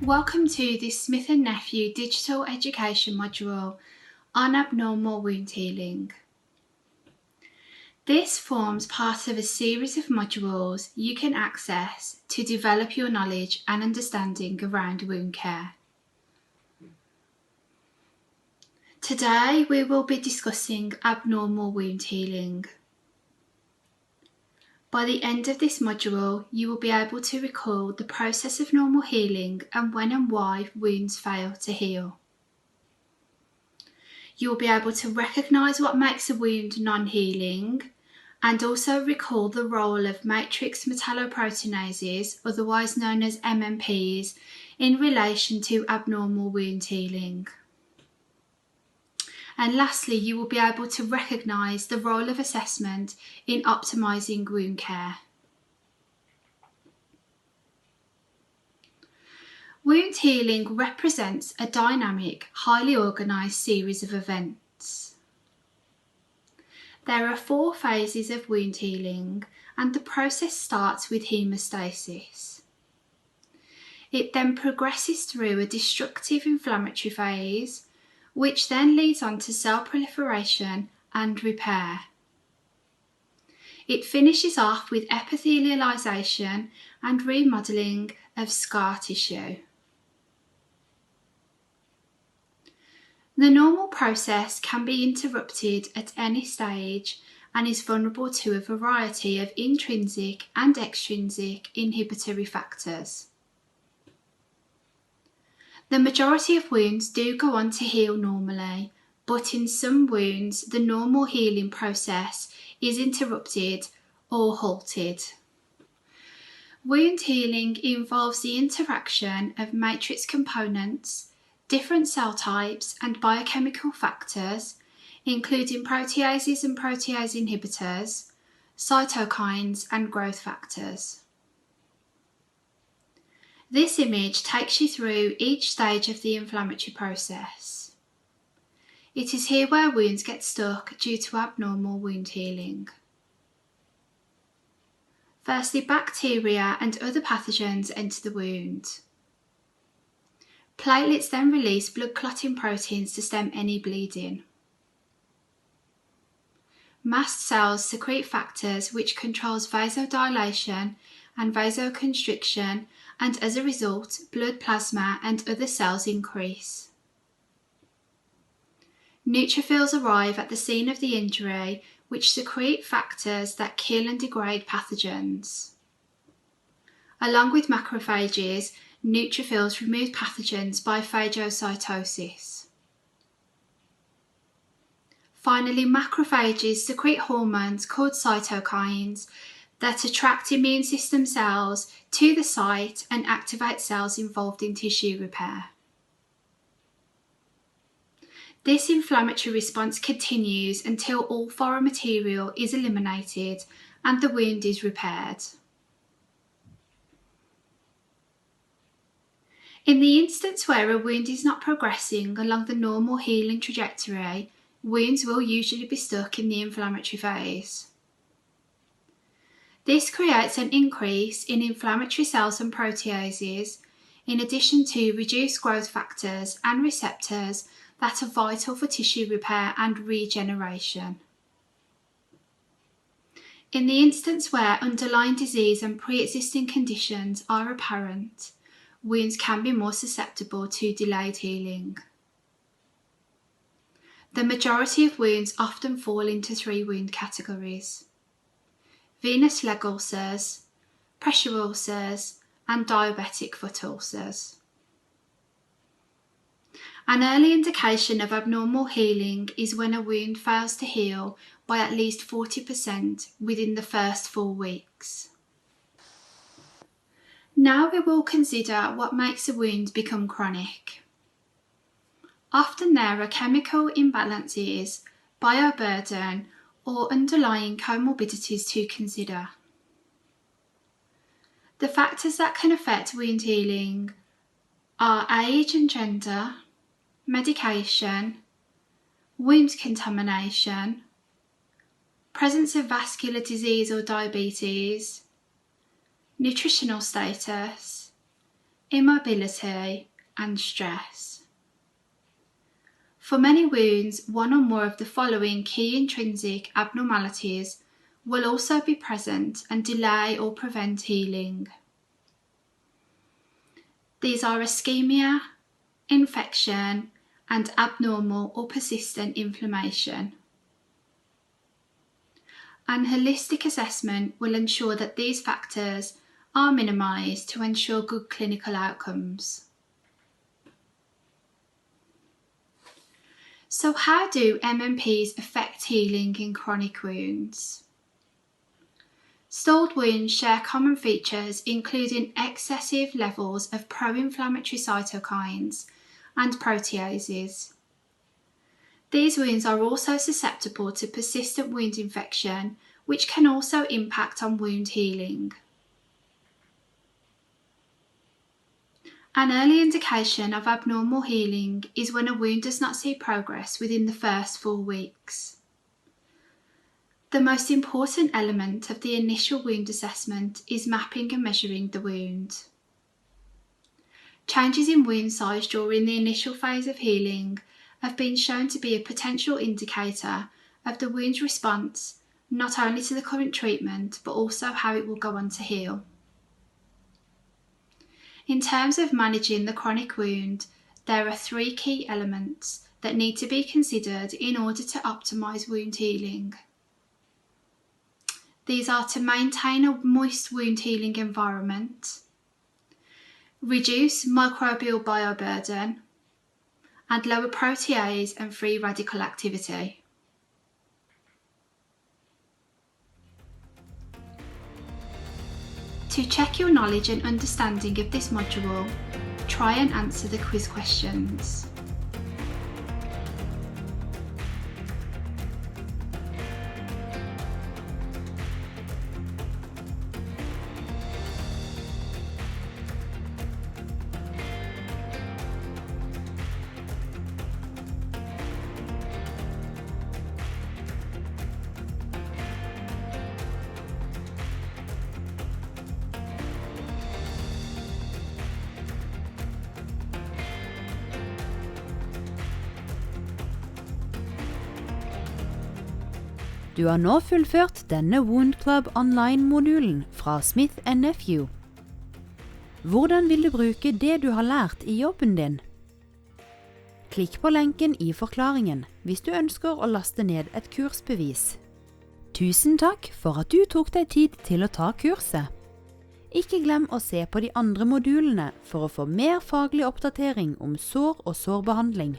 Welcome to this Smith & Nephew digital education module on abnormal wound healing. This forms part of a series of modules you can access to develop your knowledge and understanding around wound care. Today we will be discussing abnormal wound healing. By the end of this module, you will be able to recall the process of normal healing and when and why wounds fail to heal. You will be able to recognise what makes a wound non-healing and also recall the role of matrix metalloproteinases, otherwise known as MMPs, in relation to abnormal wound healing. And lastly, you will be able to recognise the role of assessment in optimising wound care. Wound healing represents a dynamic, highly organised series of events. There are 4 phases of wound healing, and the process starts with hemostasis. It then progresses through a destructive inflammatory phase, which then leads on to cell proliferation and repair. It finishes off with epithelialisation and remodelling of scar tissue. The normal process can be interrupted at any stage and is vulnerable to a variety of intrinsic and extrinsic inhibitory factors. The majority of wounds do go on to heal normally, but in some wounds the normal healing process is interrupted or halted. Wound healing involves the interaction of matrix components, different cell types and biochemical factors, including proteases and protease inhibitors, cytokines and growth factors. This image takes you through each stage of the inflammatory process. It is here where wounds get stuck due to abnormal wound healing. Firstly, bacteria and other pathogens enter the wound. Platelets then release blood clotting proteins to stem any bleeding. Mast cells secrete factors which controls vasodilation and vasoconstriction, and as a result, blood plasma and other cells increase. Neutrophils arrive at the scene of the injury, which secrete factors that kill and degrade pathogens. Along with macrophages, neutrophils remove pathogens by phagocytosis. Finally, macrophages secrete hormones called cytokines that attract immune system cells to the site and activate cells involved in tissue repair. This inflammatory response continues until all foreign material is eliminated and the wound is repaired. In the instance where a wound is not progressing along the normal healing trajectory, wounds will usually be stuck in the inflammatory phase. This creates an increase in inflammatory cells and proteases, in addition to reduced growth factors and receptors that are vital for tissue repair and regeneration. In the instance where underlying disease and pre-existing conditions are apparent, wounds can be more susceptible to delayed healing. The majority of wounds often fall into 3 wound categories: venous leg ulcers, pressure ulcers, and diabetic foot ulcers. An early indication of abnormal healing is when a wound fails to heal by at least 40% within the first 4 weeks. Now we will consider what makes a wound become chronic. Often there are chemical imbalances, bioburden, or underlying comorbidities to consider. The factors that can affect wound healing are age and gender, medication, wound contamination, presence of vascular disease or diabetes, nutritional status, immobility, and stress. For many wounds, one or more of the following key intrinsic abnormalities will also be present and delay or prevent healing. These are ischemia, infection, and abnormal or persistent inflammation. An holistic assessment will ensure that these factors are minimised to ensure good clinical outcomes. So how do MMPs affect healing in chronic wounds? Stalled wounds share common features including excessive levels of pro-inflammatory cytokines and proteases. These wounds are also susceptible to persistent wound infection, which can also impact on wound healing. An early indication of abnormal healing is when a wound does not see progress within the first 4 weeks. The most important element of the initial wound assessment is mapping and measuring the wound. Changes in wound size during the initial phase of healing have been shown to be a potential indicator of the wound's response not only to the current treatment but also how it will go on to heal. In terms of managing the chronic wound, there are 3 key elements that need to be considered in order to optimise wound healing. These are to maintain a moist wound healing environment, reduce microbial bioburden, and lower protease and free radical activity. To check your knowledge and understanding of this module, try and answer the quiz questions. Du har nå fullført denne Wound Club Online-modulen fra Smith & Nephew. Hvordan vil du bruke det du har lært i jobben din? Klikk på lenken i forklaringen hvis du ønsker å laste ned et kursbevis. Tusen takk for at du tok deg tid til å ta kurset. Ikke glem å se på de andre modulene for å få mer faglig oppdatering om sår og sårbehandling.